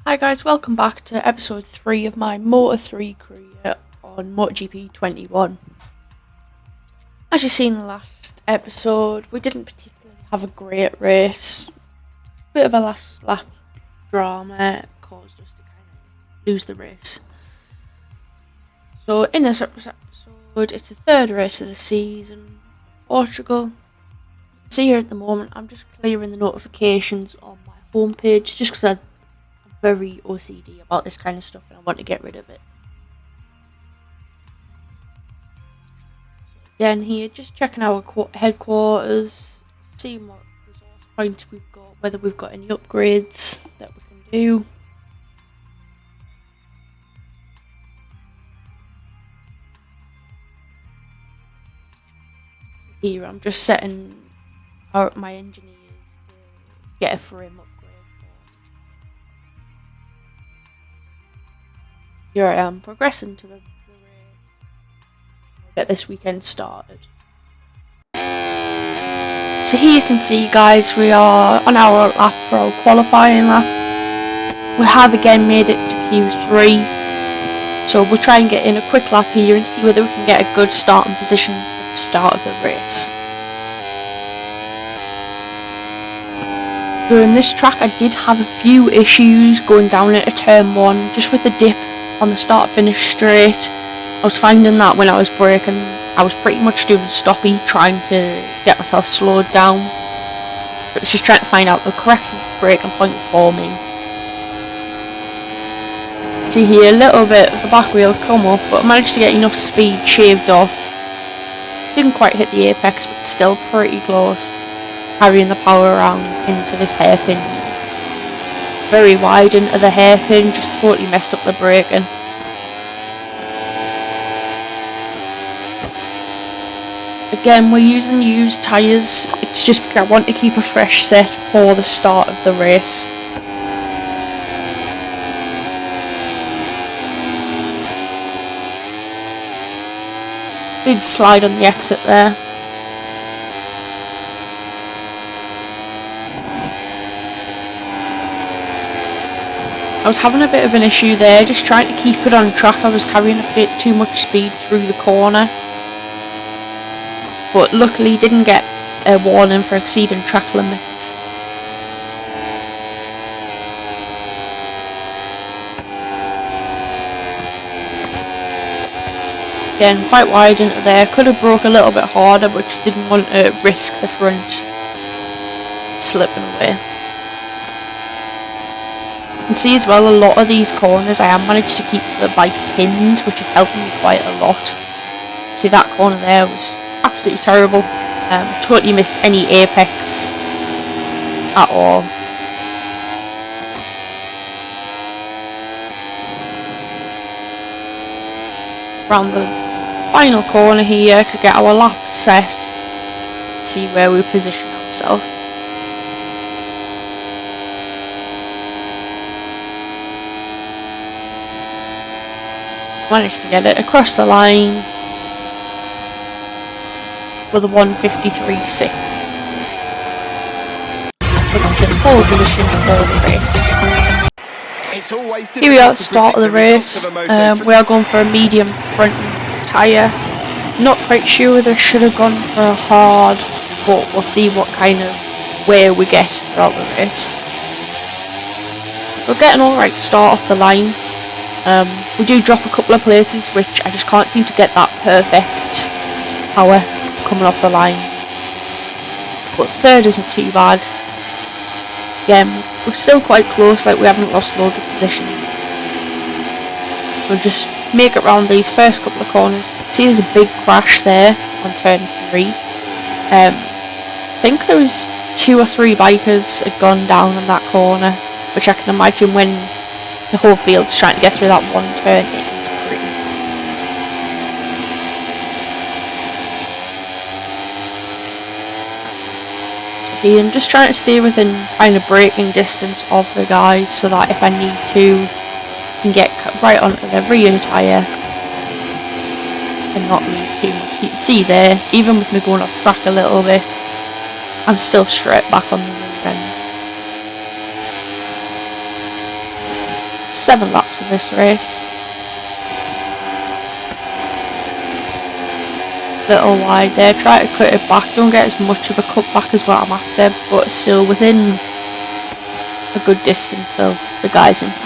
Hi guys, welcome back to episode 3 of my Moto3 career on MotoGP21. As you seen in the last episode, we didn't particularly have a great race. Bit of a last lap drama caused us to kind of lose the race. So in this episode, it's the third race of the season, Portugal. See here at the moment, I'm just clearing the notifications on my homepage just because I'm very OCD about this kind of stuff and I want to get rid of it. Again here, just checking our headquarters, seeing what resource points we've got, whether we've got any upgrades that we can do. So here I'm just setting out my engineers to get a frame upgrade. Here I am, progressing to the race. I'll get this weekend started. So here you can see, guys, we are on our lap for our qualifying lap. We have again made it to Q3. So we'll try and get in a quick lap here and see whether we can get a good starting position at the start of the race. During this track I did have a few issues going down into turn 1, just with the dip on the start finish straight. I was finding that when I was braking, I was pretty much doing stoppy, trying to get myself slowed down. But it's just trying to find out the correct braking point for me. See here, a little bit of the back wheel come up, but I managed to get enough speed shaved off. Didn't quite hit the apex, but still pretty close. Carrying the power around into this hairpin. Very wide into the hairpin, just totally messed up the braking. Again, we're using used tyres, it's just because I want to keep a fresh set for the start of the race. Big slide on the exit there. I was having a bit of an issue there, just trying to keep it on track. I was carrying a bit too much speed through the corner, but luckily didn't get a warning for exceeding track limits. Again, quite wide into there, could have broke a little bit harder, but just didn't want to risk the front slipping away. You can see as well, a lot of these corners I have managed to keep the bike pinned, which is helping me quite a lot. See, that corner there was absolutely terrible. Totally missed any apex at all. Around the final corner here to get our lap set, see where we position ourselves. Managed to get it across the line with a 1:53.6. Puts us in pole position for the race. Here we are at the start of the race. We are going for a medium front tyre. Not quite sure whether I should have gone for a hard, but we'll see what kind of wear we get throughout the race. We'll get an alright start off the line. We do drop a couple of places, which I just can't seem to get that perfect power coming off the line. But third isn't too bad. Again, we're still quite close, like we haven't lost loads of positions. We'll just make it round these first couple of corners. See, there's a big crash there on turn 3. I think there was 2 or 3 bikers had gone down on that corner, which I can imagine when the whole field's trying to get through that one turn, it's pretty. So here I'm just trying to stay within kind of braking distance of the guys, so that if I need to, I can get right onto the rear tyre and not lose too much. You can see there, even with me going off track a little bit, I'm still straight back on the rear end. 7 laps of this race. Little wide there, try to cut it back, don't get as much of a cut back as what I'm after, but still within a good distance of the guys in front.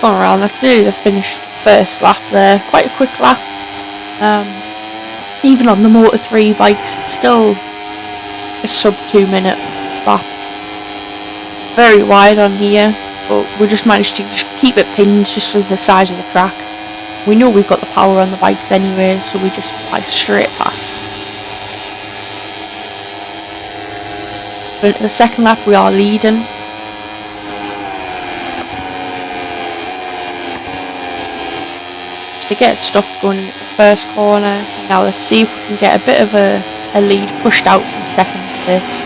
Going around, that's nearly the finished first lap there, quite a quick lap. Even on the Moto3 bikes, it's still a sub 2 minute lap. Very wide on here, but we just managed to just keep it pinned just for the size of the track. We know we've got the power on the bikes anyway, so we just fly straight past. But into the second lap we are leading. To get stuff going in the first corner. Now let's see if we can get a bit of a lead pushed out from second place.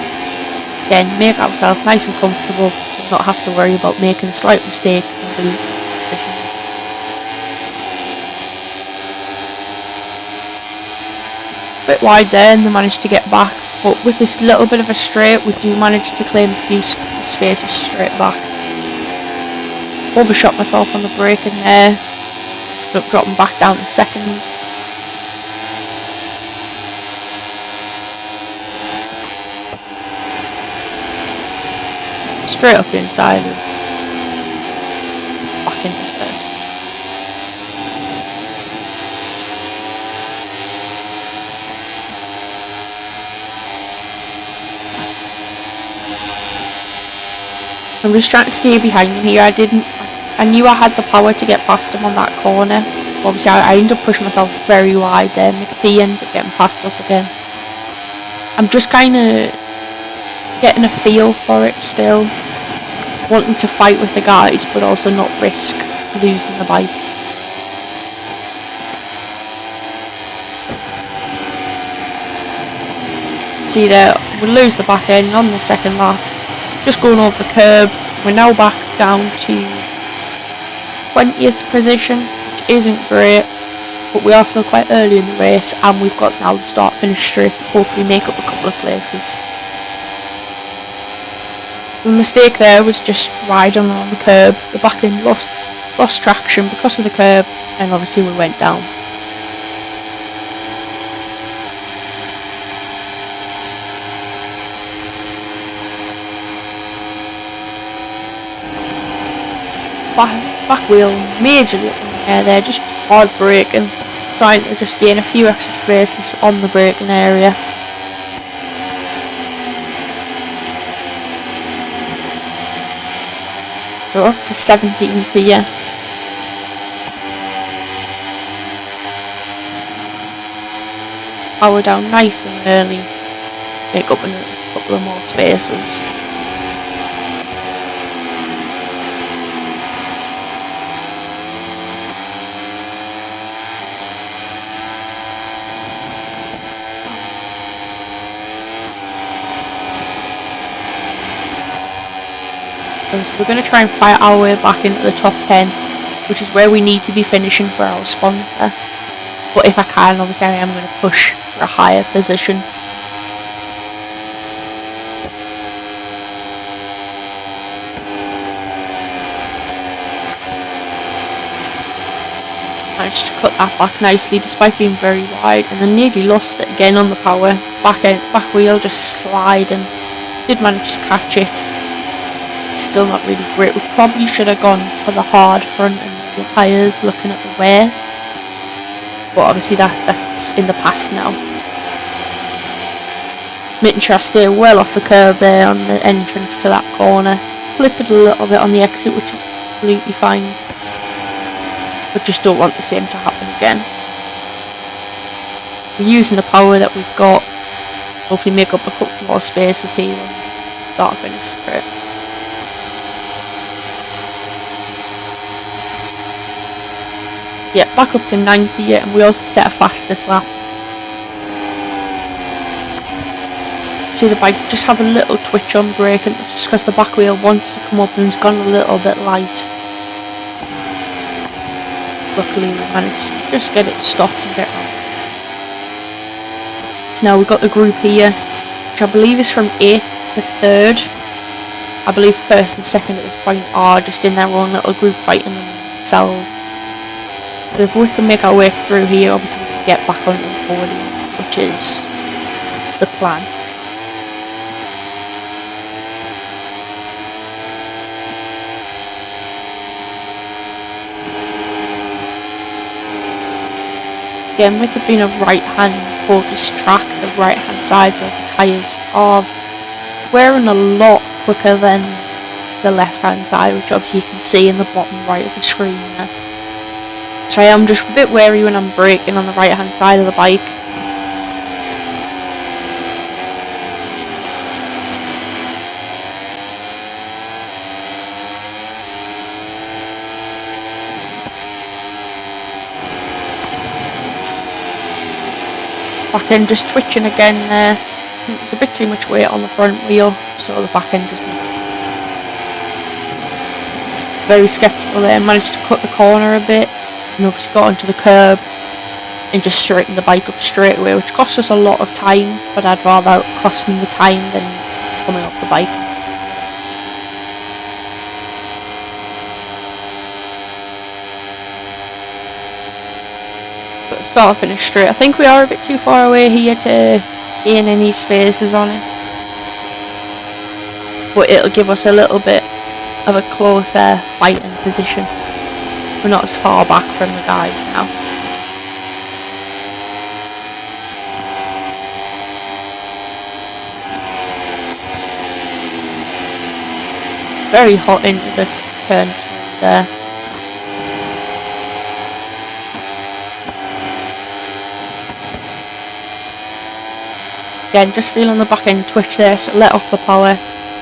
Again, make ourselves nice and comfortable and not have to worry about making a slight mistake and losing the position. Bit wide there and they managed to get back, but with this little bit of a straight we do manage to claim a few spaces straight back. Overshot myself on the braking there. Dropping back down to second. Straight up inside and back into first. I'm just trying to stay behind him here. I knew I had the power to get past him on that corner. Obviously I ended up pushing myself very wide there. McPhee ends up getting past us again. I'm just kind of getting a feel for it still. Wanting to fight with the guys but also not risk losing the bike. See there, we lose the back end on the second lap. Just going over the curb. We're now back down to 20th position, which isn't great, but we are still quite early in the race and we've got now the start finish straight to hopefully make up a couple of places. The mistake there was just riding on the curb. The back end lost traction because of the curb and obviously we went down. Back wheel majorly up in the air there, just hard braking, trying to just gain a few extra spaces on the braking area. We're up to 17th here. Power down nice and early, make up a couple of more spaces. We're going to try and fight our way back into the top 10, which is where we need to be finishing for our sponsor. But if I can, obviously I am going to push for a higher position. Managed to cut that back nicely despite being very wide, and then nearly lost it again on the power. Back wheel just sliding. Did manage to catch it. Still not really great. We probably should have gone for the hard front and the tyres looking at the wear, but obviously that's in the past now. Making sure I stay well off the curb there on the entrance to that corner. Flip it a little bit on the exit, which is completely fine, but just don't want the same to happen again. We're using the power that we've got, hopefully make up a couple more spaces here and start finish straight. Yeah, back up to 90 yet, and we also set a fastest lap. See the bike just have a little twitch on braking, just because the back wheel wants to come up and it's gone a little bit light. luckily we managed to just get it stopped and get around. So now we've got the group here, which I believe is from 8th to 3rd. I believe 1st and 2nd at this point are just in their own little group fighting themselves. But if we can make our way through here, obviously we can get back onto the podium, which is the plan. Again, with it being a right-hand focused track, the right-hand sides of the tyres are wearing a lot quicker than the left-hand side, which obviously you can see in the bottom right of the screen there. So I am just a bit wary when I'm braking on the right-hand side of the bike. Back end just twitching again there. There's a bit too much weight on the front wheel, so the back end just very sceptical there. Managed to cut the corner a bit and obviously got onto the curb and just straightened the bike up straight away, which cost us a lot of time, but I'd rather cost me the time than coming off the bike. Start to finish straight. I think we are a bit too far away here to gain any spaces on it, but it'll give us a little bit of a closer fighting position. We're not as far back from the guys now. Very hot into the turn there. Again, just feeling the back end twitch there, so let off the power.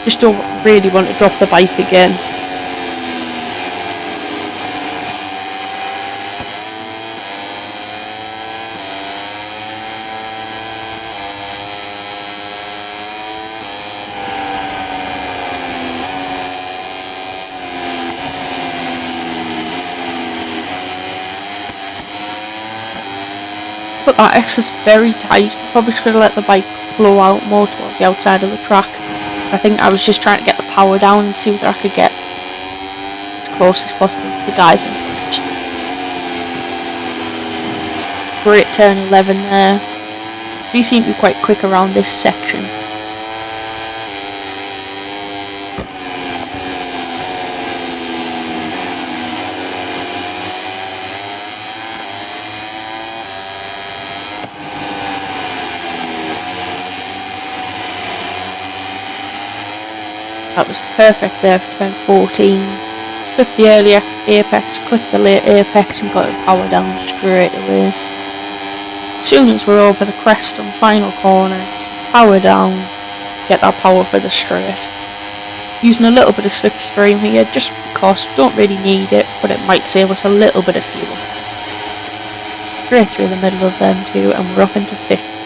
Just don't really want to drop the bike again. Put that excess very tight. Probably should have let the bike flow out more towards the outside of the track. I think I was just trying to get the power down and see whether I could get as close as possible to the guys in front. Great turn 11 there. Do seem to be quite quick around this section. That was perfect there for turn 14. Clipped the early apex, clipped the late apex and got the power down straight away. As soon as we're over the crest on final corner, power down, get that power for the straight. Using a little bit of slipstream here just because we don't really need it, but it might save us a little bit of fuel. Straight through the middle of them two, and we're up into 5th.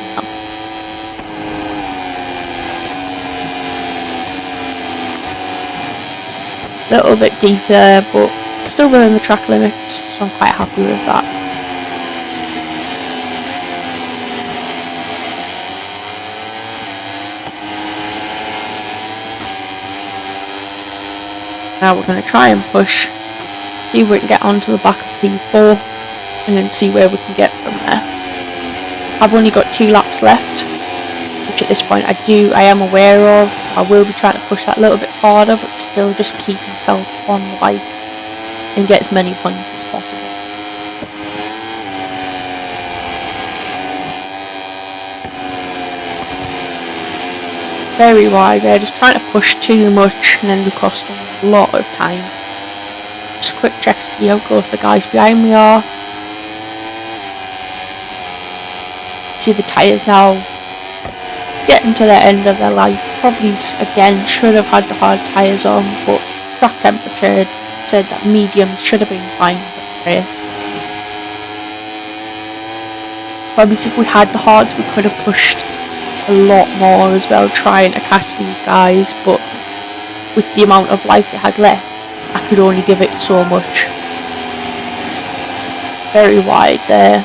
Little bit deep there, but still within the track limits, so I'm quite happy with that. Now we're going to try and push, see if we can get onto the back of P4, and then see where we can get from there. I've only got 2 laps left, which at this point I am aware of, so I will be trying to push that a little bit harder, but still just keep myself on the bike and get as many points as possible. Very wide there, just trying to push too much and then we cost them a lot of time. Just a quick check to see how close the guys behind me are. See the tyres now getting to the end of their life. Probably again should have had the hard tyres on, but track temperature said that mediums should have been fine for the race. Probably if we had the hards we could have pushed a lot more as well, trying to catch these guys, but with the amount of life they had left I could only give it so much. very wide there,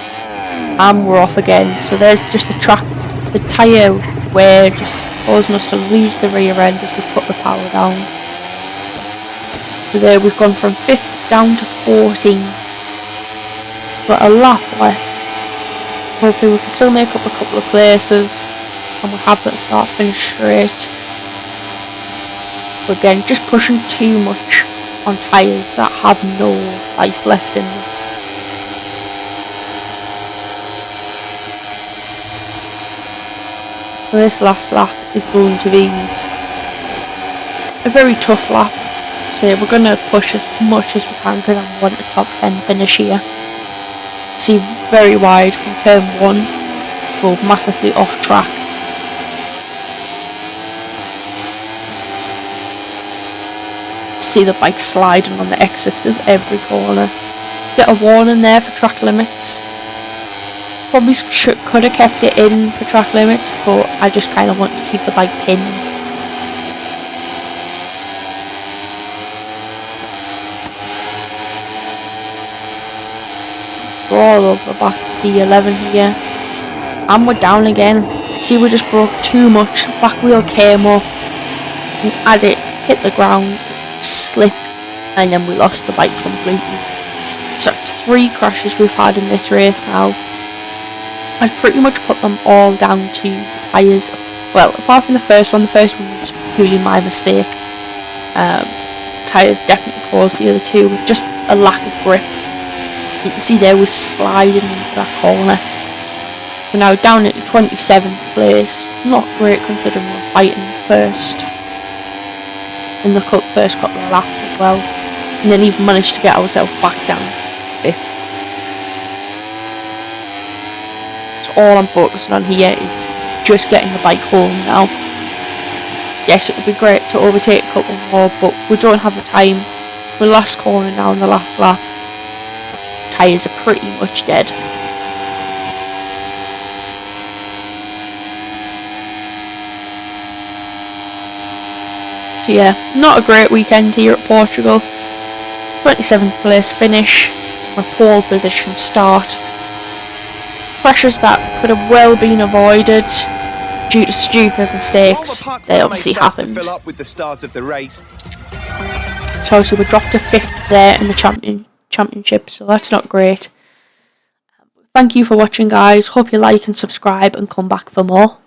and we're off again. So there's just the tyre wear just causing us to lose the rear end as we put the power down. So there we've gone from 5th down to 14th. Got a lap left. Hopefully we can still make up a couple of places and we'll have that start finish straight. But again, just pushing too much on tyres that have no life left in them. So this last lap is going to be a very tough lap. So we're going to push as much as we can because I want a top 10 finish here. See, very wide from turn 1, go massively off track. See the bike sliding on the exits of every corner. Get a warning there for track limits. Probably could have kept it in for track limits, but I just kind of want to keep the bike pinned. We're all over back B11 here, and we're down again. See, we just broke too much. Back wheel came up, and as it hit the ground, it slipped, and then we lost the bike completely. So it's 3 crashes we've had in this race now. I'd pretty much put them all down to tyres. Well, apart from the first one was purely my mistake. Tyres definitely caused the other 2 with just a lack of grip. You can see there we're sliding into that corner. We're now down at the 27th place. Not great considering we're fighting first in the first couple of laps as well. And then even managed to get ourselves back down 5th. All I'm focusing on here is just getting the bike home now. Yes, it would be great to overtake a couple more, but we don't have the time. We're last corner now in the last lap. Tyres are pretty much dead. So yeah, not a great weekend here at Portugal. 27th place finish, my pole position start. Crashes that could have well been avoided due to stupid mistakes. They obviously happened. So obviously we dropped to 5th there in the championship, so that's not great. Thank you for watching, guys. Hope you like and subscribe and come back for more.